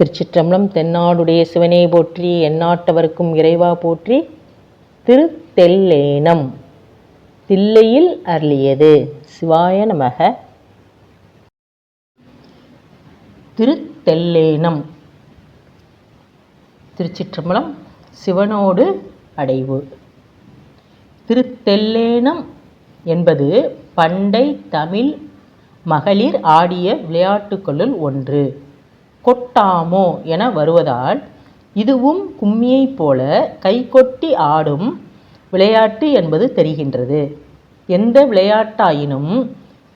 திருச்சிற்றம்பலம். தென்னாடுடைய சிவனே போற்றி, எந்நாட்டவர்க்கும் இறைவா போற்றி. திருத்தெல்லேனம் தில்லையில் அருளியது. சிவாய நமக. திருத்தெல்லேனம். திருச்சிற்றம்பலம். சிவனோடு அடைவு. திருத்தெல்லேனம் என்பது பண்டை தமிழ் மகளிர் ஆடிய விளையாட்டுக்களுள் ஒன்று. கொட்டாமோ என வருவதால் இதுவும் கும்மியைப் போல கைகொட்டி ஆடும் விளையாட்டு என்பது தெரிகின்றது. எந்த விளையாட்டாயினும்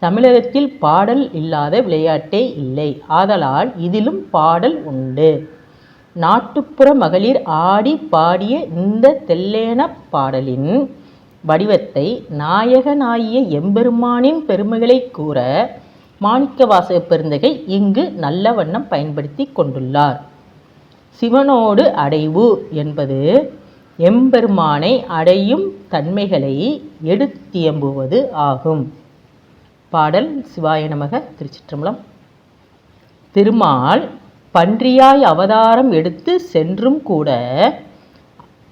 தமிழகத்தில் பாடல் இல்லாத விளையாட்டே இல்லை. ஆதலால் இதிலும் பாடல் உண்டு. நாட்டுப்புற மகளிர் ஆடி பாடிய இந்த தெல்லேன பாடலின் வடிவத்தை நாயகனாகிய எம்பெருமானின் பெருமைகளை கூற மாணிக்கவாசக பெருந்தகை இங்கு நல்ல வண்ணம் பயன்படுத்தி கொண்டுள்ளார். சிவனோடு அடைவு என்பது எம்பெருமானை அடையும் தன்மைகளை எடுத்தியம்புவது ஆகும். பாடல். சிவாய நமக. திருச்சிற்றம்பலம். திருமால் பன்றியாய் அவதாரம் எடுத்து சென்றும் கூட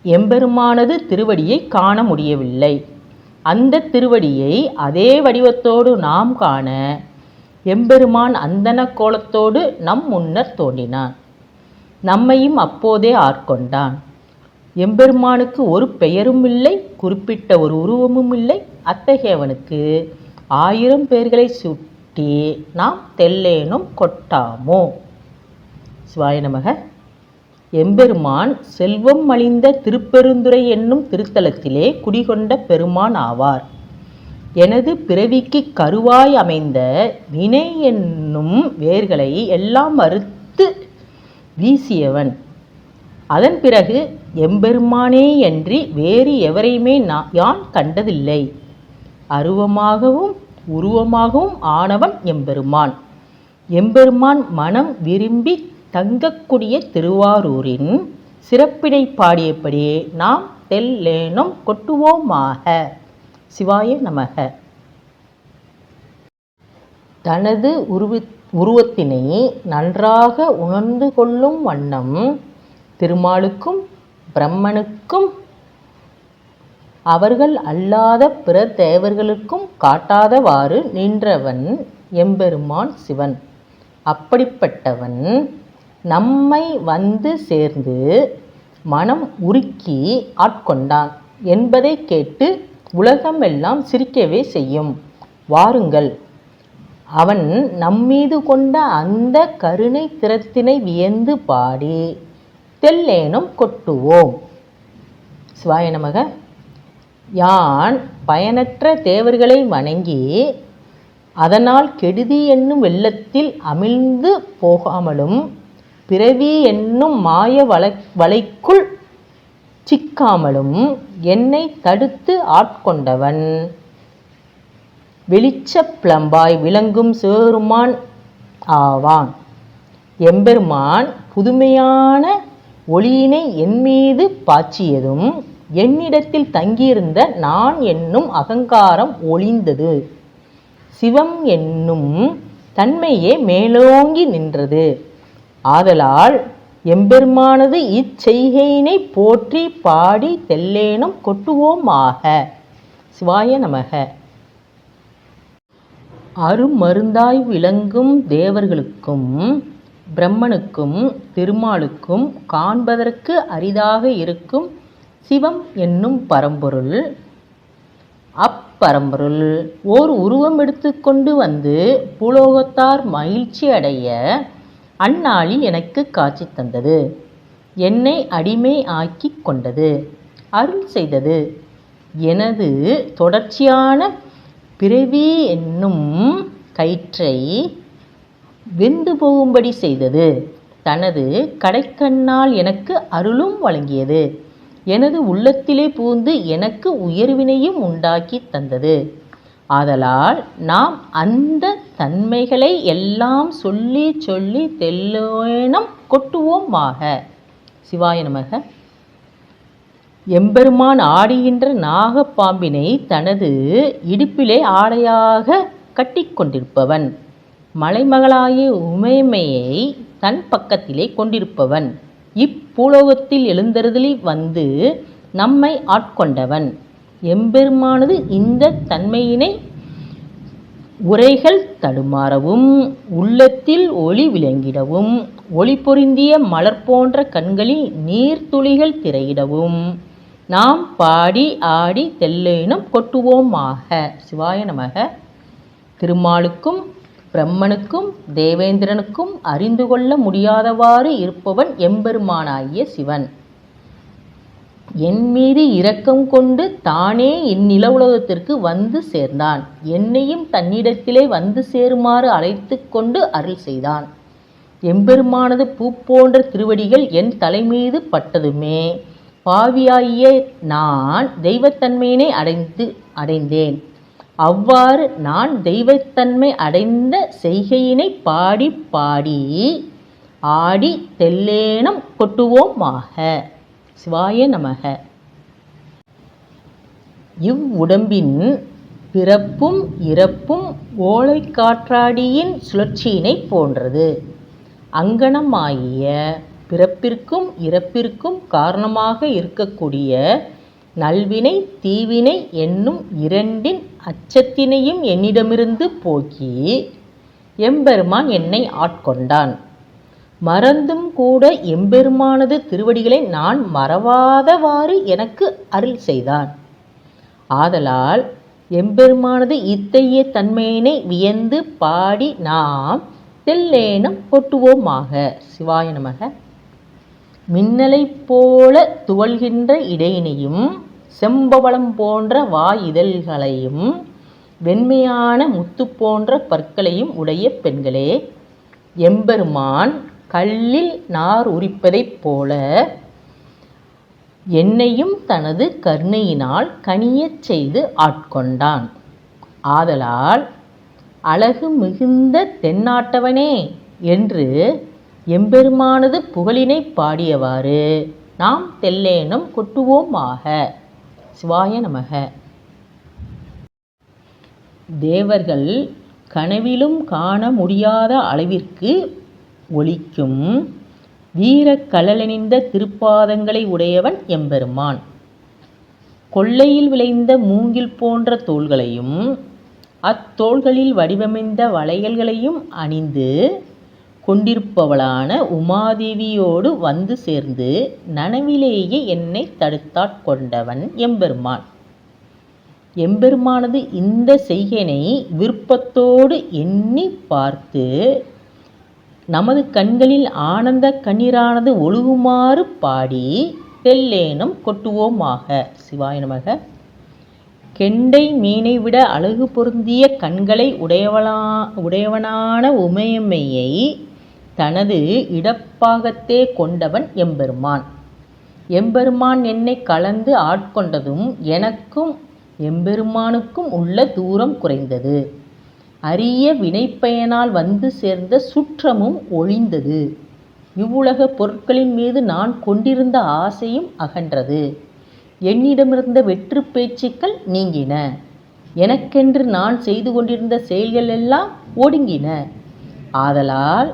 எம்பெருமானது திருவடியை காண முடியவில்லை. அந்த திருவடியை அதே வடிவத்தோடு நாம் காண எம்பெருமான் அந்தன கோலத்தோடு நம் முன்னர் தோன்றினான். நம்மையும் அப்போதே ஆட்கொண்டான். எம்பெருமானுக்கு ஒரு பெயரும் இல்லை, குறிப்பிட்ட ஒரு உருவமும் இல்லை. அத்தகையவனுக்கு 1000 பெயர்களை சுட்டி நாம் தெல்லேனும் கொட்டாமோ. சிவாய நமக. எம்பெருமான் செல்வம் மலிந்த திருப்பெருந்துறை என்னும் திருத்தலத்திலே குடிகொண்ட பெருமான் ஆவார். எனது பிறவிக்கு கருவாய் அமைந்த வினை என்னும் வேர்களை எல்லாம் அறுத்து வீசியவன். அதன் பிறகு எம்பெருமானேயன்றி வேறு எவரையுமே யான் கண்டதில்லை. அருவமாகவும் உருவமாகவும் ஆனவன் எம்பெருமான். எம்பெருமான் மனம் விரும்பி தங்கக்கூடிய திருவாரூரின் சிறப்பினை பாடியபடியே நாம் தெல்லேனும் கொட்டுவோமாக. சிவாய நமக. தனது உருவத்தினை நன்றாக உணர்ந்து கொள்ளும் வண்ணம் திருமாலுக்கும் பிரம்மனுக்கும் அவர்கள் அல்லாத பிற தேவர்களுக்கும் காட்டாதவாறு நின்றவன் எம்பெருமான் சிவன். அப்படிப்பட்டவன் நம்மை வந்து சேர்ந்து மனம் உருக்கி ஆட்கொண்டான் என்பதை கேட்டு உலகமெல்லாம் சிரிக்கவே செய்யும். வாருங்கள், அவன் நம்மீது கொண்ட அந்த கருணை திறத்தினை வியந்து பாடி தெல்லேனும் கொட்டுவோம். சிவாய நமக. யான் பயனற்ற தேவர்களை வணங்கி அதனால் கெடுதி என்னும் வெள்ளத்தில் அமிழ்ந்து போகாமலும் பிறவி என்னும் மாய வலைக்குள் சிக்காமலும் என்னை தடுத்து ஆட்கொண்டவன் வெளிச்ச பிளம்பாய் விளங்கும் சிவபெருமான் ஆவான். எம்பெருமான் புதுமையான ஒளியினை என் மீது பாய்ச்சியதும் என்னிடத்தில் தங்கியிருந்த நான் என்னும் அகங்காரம் ஒளிந்தது. சிவம் என்னும் தன்மையே மேலோங்கி நின்றது. ஆதலால் எம்பெருமானது இச்செய்கையினை போற்றி பாடி தெல்லேனும் கொட்டுவோமாக. சிவாய நமக. அருமருந்தாய் விளங்கும் தேவர்களுக்கும் பிரம்மனுக்கும் திருமாலுக்கும் காண்பதற்கு அரிதாக இருக்கும் சிவம் என்னும் பரம்பொருள், அப்பரம்பொருள் ஓர் உருவம் எடுத்துக்கொண்டு வந்து பூலோகத்தார் மகிழ்ச்சி அடைய அந்நாளில் எனக்கு காட்சி தந்தது. என்னை அடிமை ஆக்கி கொண்டது, அருள் செய்தது. எனது தொடர்ச்சியான பிறவி என்னும் கயிற்றை வெந்து போகும்படி செய்தது. தனது கடைக்கண்ணால் எனக்கு அருளும் வழங்கியது. எனது உள்ளத்திலே புகுந்து எனக்கு உயர்வினையும் உண்டாக்கி தந்தது. ஆதலால் நாம் அந்த தன்மைகளை எல்லாம் சொல்லி சொல்லி தெல்லேனும் கொட்டுவோமாக. சிவாய நமக. எம்பெருமான் ஆடுகின்ற நாகப்பாம்பினை தனது இடுப்பிலே ஆடையாக கட்டிக்கொண்டிருப்பவன், மலைமகளாகிய உமைமையை தன் பக்கத்திலே கொண்டிருப்பவன். இப்பூலோகத்தில் எழுந்தருளி வந்து நம்மை ஆட்கொண்டவன். எம்பெருமானது இந்த தன்மையினை உரைகள் தடுமாறவும் உள்ளத்தில் ஒளி விளங்கிடவும் ஒளி பொருந்திய மலர் போன்ற கண்களில் நீர்த்துளிகள் திரையிடவும் நாம் பாடி ஆடி தெல்லேனும் கொட்டுவோமாக. சிவாய நமக. திருமாலுக்கும் பிரம்மனுக்கும் தேவேந்திரனுக்கும் அறிந்து கொள்ள முடியாதவாறு இருப்பவன் எம்பெருமானாகிய சிவன். என் மீது இரக்கம் கொண்டு தானே இந்நில உலகத்திற்கு வந்து சேர்ந்தான். என்னையும் தன்னிடத்திலே வந்து சேருமாறு அழைத்து கொண்டு அருள் செய்தான். எம்பெருமானது பூ போன்ற திருவடிகள் என் தலைமீது பட்டதுமே பாவியாகிய நான் தெய்வத்தன்மையினை அடைந்தேன். அவ்வாறு நான் தெய்வத்தன்மை அடைந்த செய்கையினை பாடி பாடி ஆடி தெல்லேனம் கொட்டுவோமாக. சிவாய நமக. இவ்வுடம்பின் பிறப்பும் இறப்பும் ஓலை காற்றாடியின் சுழற்சியினை போன்றது. அங்கனமாகிய பிறப்பிற்கும் இறப்பிற்கும் காரணமாக இருக்கக்கூடிய நல்வினை தீவினை என்னும் இரண்டின் அச்சத்தினையும் என்னிடமிருந்து போக்கி எம்பெருமான் என்னை ஆட்கொண்டான். மறந்தும் கூட எம்பெருமானது திருவடிகளை நான் மறவாதவாறு எனக்கு அருள் செய்தான். ஆதலால் எம்பெருமானது இத்தகைய தன்மையினை வியந்து பாடி நாம் தெல்லேனம் கொட்டுவோமாக. சிவாய நமக. மின்னலைப் போல துவள்கின்ற இடையினையும் செம்பவளம் போன்ற வாயிதழ்களையும் வெண்மையான முத்து போன்ற பற்களையும் உடைய பெண்களே, எம்பெருமான் கல்லில் நார் உரிப்பதைப் போல என்னையும் தனது கருணையினால் கனியச் செய்து ஆட்கொண்டான். ஆதலால் அழகு மிகுந்த தென்னாட்டவனே என்று எம்பெருமானது புகழினை பாடியவாறு நாம் தெல்லேனம் கொட்டுவோமாக. சிவாய நமக. தேவர்கள் கனவிலும் காண முடியாத அளவிற்கு ஒளிக்கும் வீரக் கழலணிந்த திருப்பாதங்களை உடையவன் எம்பெருமான். கொள்ளையில் விளைந்த மூங்கில் போன்ற தோள்களையும் அத்தோள்களில் வடிவமைந்த வளையல்களையும் அணிந்து கொண்டிருப்பவளான உமாதேவியோடு வந்து சேர்ந்து நனவிலேயே என்னை தடுத்தாட்கொண்டவன் எம்பெருமான். எம்பெருமானது இந்த செய்கையினை விருப்பத்தோடு எண்ணி பார்த்து நமது கண்களில் ஆனந்த கண்ணீரானது ஒழுகுமாறு பாடி தெல்லேனம் கொட்டுவோமாக. சிவாய நமக. கெண்டை மீனை விட அழகு பொருந்திய கண்களை உடையவனான உமையம்மையை தனது இடப்பாகத்தே கொண்டவன் எம்பெருமான். எம்பெருமான் என்னை கலந்து ஆட்கொண்டதும் எனக்கும் எம்பெருமானுக்கும் உள்ள தூரம் குறைந்தது. அரிய வினைப்பயனால் வந்து சேர்ந்த சுற்றமும் ஒழிந்தது. இவ்வுலக பொருட்களின் மீது நான் கொண்டிருந்த ஆசையும் அகன்றது. என்னிடமிருந்த வெற்று பேச்சுக்கள் நீங்கின. எனக்கென்று நான் செய்து கொண்டிருந்த செயல்கள் எல்லாம் ஒடுங்கின. ஆதலால்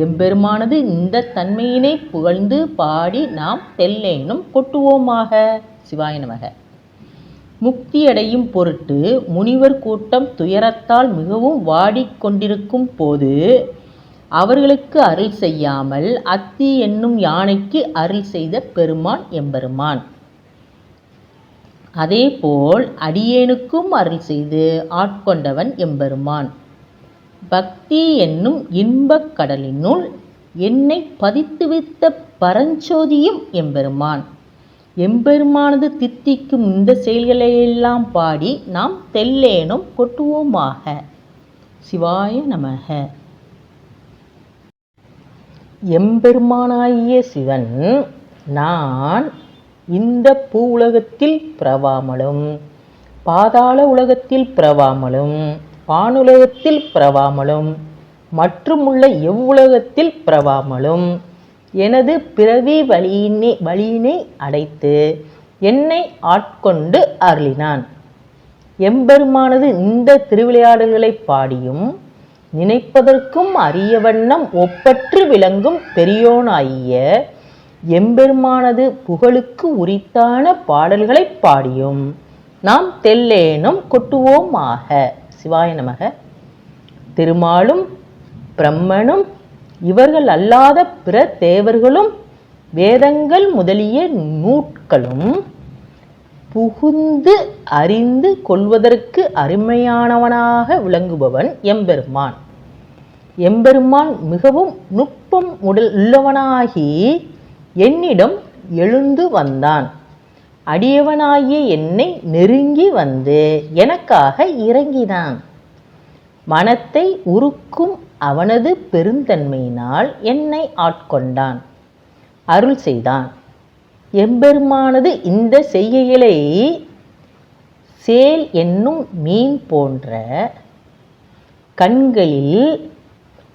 எம்பெருமானது இந்த தன்மையினை புகழ்ந்து பாடி நாம் தெல்லேனும் கொட்டுவோமாக. சிவாய நமக. முக்தியடையும் பொருட்டு முனிவர் கூட்டம் துயரத்தால் மிகவும் வாடிக்கொண்டிருக்கும் போது அவர்களுக்கு அருள் செய்யாமல் அத்தி என்னும் யானைக்கு அருள் செய்த பெருமான் எம்பெருமான். அதேபோல் அடியேனுக்கும் அருள் செய்து ஆட்கொண்டவன் எம்பெருமான். பக்தி என்னும் இன்பக் கடலினுள் என்னை பதித்து வைத்த பரஞ்சோதியும் எம்பெருமான். எம்பெருமானது தித்திக்கும் இந்த செயல்களையெல்லாம் பாடி நாம் தெல்லேனும் கொட்டுவோமாக. சிவாய நமக. எம்பெருமானாகிய சிவன் நான் இந்த பூ உலகத்தில் பிறவாமலும் பாதாள உலகத்தில் பிறவாமலும் வானுலகத்தில் பிறவாமலும் மற்றும் உள்ள எவ்வுலகத்தில் பிறவாமலும் எனது பிறவி வழியினை அடைத்து என்னை ஆட்கொண்டு அருளினான். எம்பெருமானது இந்த திருவிளையாடல்களை பாடியும் நினைப்பதற்கும் அரிய வண்ணம் ஒப்பற்று விளங்கும் பெரியோனாகிய எம்பெருமானது புகழுக்கு உரித்தான பாடல்களை பாடியும் நாம் தெல்லேனும் கொட்டுவோமாக. சிவாய நமக. திருமாலும் பிரம்மனும் இவர்கள் அல்லாத பிற தேவர்களும் வேதங்கள் முதலிய நூட்களும் புகுந்து அறிந்து கொள்வதற்கு அருமையானவனாக விளங்குபவன் எம்பெருமான். எம்பெருமான் மிகவும் நுட்பம் உள்ளவனாகி என்னிடம் எழுந்து வந்தான். அடியவனாகிய என்னை நெருங்கி வந்து எனக்காக இறங்கினான். மனத்தை உருக்கும் அவனது பெருந்தன்மையினால் என்னை ஆட்கொண்டான், அருள் செய்தான். எம்பெருமானது இந்த செய்கைகளை சேல் என்னும் மீன் போன்ற கண்களில்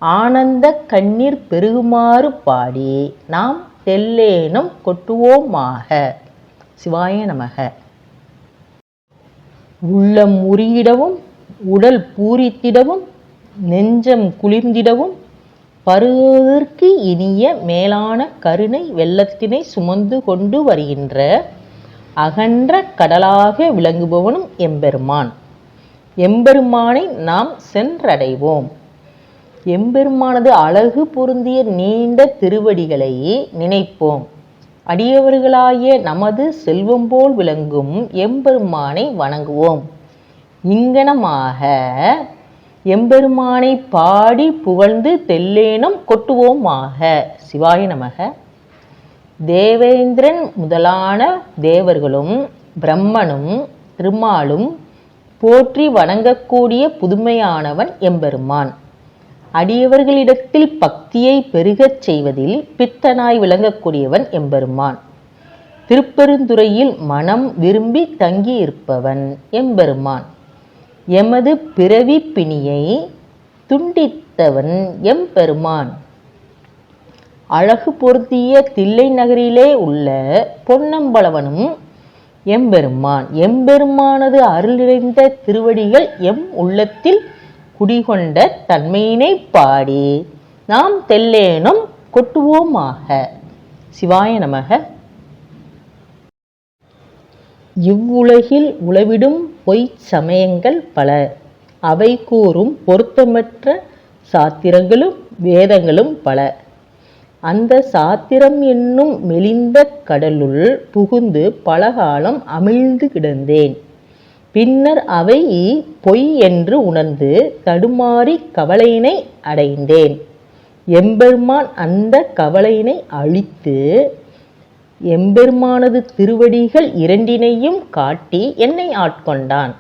ஆனந்த கண்ணீர் பெருகுமாறு பாடி நாம் தெல்லேனும் கொட்டுவோமாக. சிவாய நமக. உள்ளம் உருகிடவும் உடல் பூரித்திடவும் நெஞ்சம் குளிர்ந்திடவும் பருவதற்கு இனிய மேலான கருணை வெள்ளத்தினை சுமந்து கொண்டு வருகின்ற அகன்ற கடலாக விளங்குபவனும் எம்பெருமான். எம்பெருமானை நாம் சென்றடைவோம். எம்பெருமானது அழகு பொருந்திய நீண்ட திருவடிகளை நினைப்போம். அடியவர்களாகிய நமது செல்வம் போல் விளங்கும் எம்பெருமானை வணங்குவோம். இங்கனமாக எம்பெருமானை பாடி புகழ்ந்து தெல்லேனும் கொட்டுவோமாக. சிவாய நமக. தேவேந்திரன் முதலான தேவர்களும் பிரம்மனும் திருமாலும் போற்றி வணங்கக்கூடிய புதுமையானவன் எம்பெருமான். அடியவர்களிடத்தில் பக்தியை பெருகச் செய்வதில் பித்தனாய் விளங்கக்கூடியவன் எம்பெருமான். திருப்பெருந்துறையில் மனம் விரும்பி தங்கியிருப்பவன் எம்பெருமான். எமது பிறவி பிணியை துண்டித்தவன் எம்பெருமான். அழகு பொருந்திய தில்லை நகரிலே உள்ள பொன்னம்பலவனும் எம்பெருமான். எம்பெருமானது அருள் நிறைந்த திருவடிகள் எம் உள்ளத்தில் குடிகொண்ட தன்மையினை பாடி நாம் தெல்லேனும் கொட்டுவோமாக. சிவாய நமக. இவ்வுலகில் உலவிடும் பொய்ச் சமயங்கள் பல. அவை கூறும் பொருத்தமற்ற சாத்திரங்களும் வேதங்களும் பல. அந்த சாத்திரம் என்னும் மெலிந்த கடலுள் புகுந்து பலகாலம் அமிழ்ந்து கிடந்தேன். பின்னர் அவை பொய் என்று உணர்ந்து தடுமாறி கவலையினை அடைந்தேன். எம்பெருமான் அந்த கவலையினை அழித்து எம்பெருமானது திருவடிகள் இரண்டினையும் காட்டி என்னை ஆட்கொண்டான்.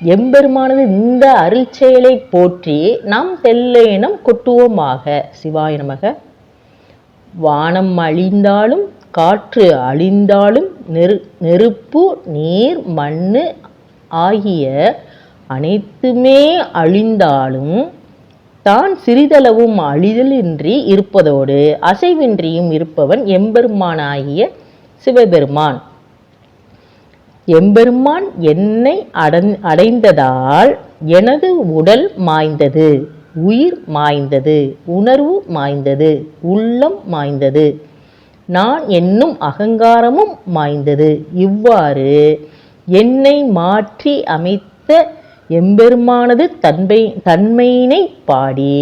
எம்பெருமானது இந்த அருள் செயலை போற்றி நாம் தெல்லேனும் கொட்டுவோமாக. சிவாய நமக. வானம் அழிந்தாலும் காற்று அழிந்தாலும் நெருப்பு நீர் மண்ணு ஆகிய அனைத்துமே அழிந்தாலும் தான் சிறிதளவும் அழிதலின்றி இருப்பதோடு அசைவின்றியும் இருப்பவன் எம்பெருமானாகிய சிவபெருமான். எம்பெருமான் என்னை அடைந்ததால் எனது உடல் மாய்ந்தது, உயிர் மாய்ந்தது, உணர்வு மாய்ந்தது, உள்ளம் மாய்ந்தது, நான் என்னும் அகங்காரமும் மாய்ந்தது. இவ்வாறு என்னை மாற்றி அமைத்த எம்பெருமானது தன்மையினை பாடி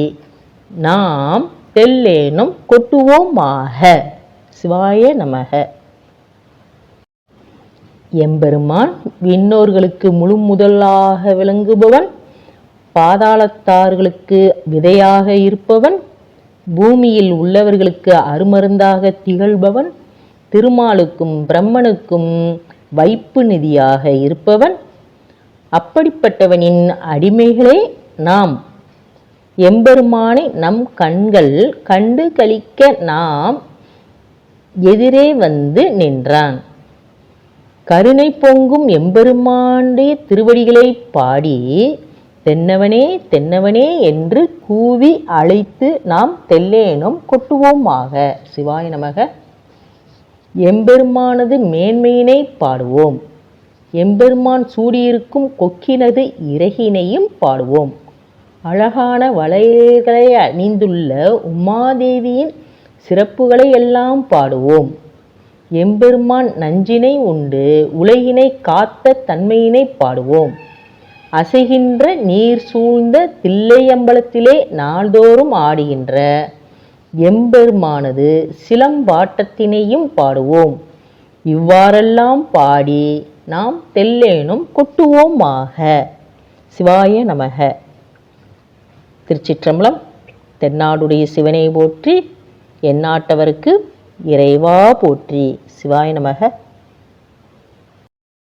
நாம் தெல்லேனும் கொட்டுவோமாக. சிவாய நமக. எம்பெருமான் விண்ணோர்களுக்கு முழு முதலாக விளங்குபவன், பாதாளத்தார்களுக்கு விதையாக இருப்பவன், பூமியில் உள்ளவர்களுக்கு அருமருந்தாக திகழ்பவன், திருமாலுக்கும் பிரம்மனுக்கும் வைப்பு நிதியாக இருப்பவன். அப்படிப்பட்டவனின் அடிமைகளே நாம். எம்பெருமானை நம் கண்கள் கண்டு களிக்க நாம் எதிரே வந்து நின்றான். கருணை பொங்கும் எம்பெருமானுடைய திருவடிகளை பாடி தென்னவனே தென்னவனே என்று கூவி அழைத்து நாம் தெல்லேனும் கொட்டுவோமாக. சிவாய நமக. எம்பெருமானது மேன்மையினை பாடுவோம். எம்பெருமான் சூடியிருக்கும் கொக்கினது இறகினையும் பாடுவோம். அழகான வளையல்களை அணிந்துள்ள உமாதேவியின் சிறப்புகளை எல்லாம் பாடுவோம். எம்பெருமான் நஞ்சினை உண்டு உலகினை காத்த தன்மையினை பாடுவோம். அசைகின்ற நீர் சூழ்ந்த தில்லையம்பலத்திலே நாள்தோறும் ஆடுகின்ற எம்பெருமானது சிலம்பாட்டத்தினையும் பாடுவோம். இவ்வாறெல்லாம் பாடி நாம் தெல்லேனும் கொட்டுவோமாக. சிவாய நமக. திருச்சிற்றம்பலம். தென்னாடுடைய சிவனை போற்றி, எந்நாட்டவர்க்கு இறைவா போற்றி. சிவாய நமக.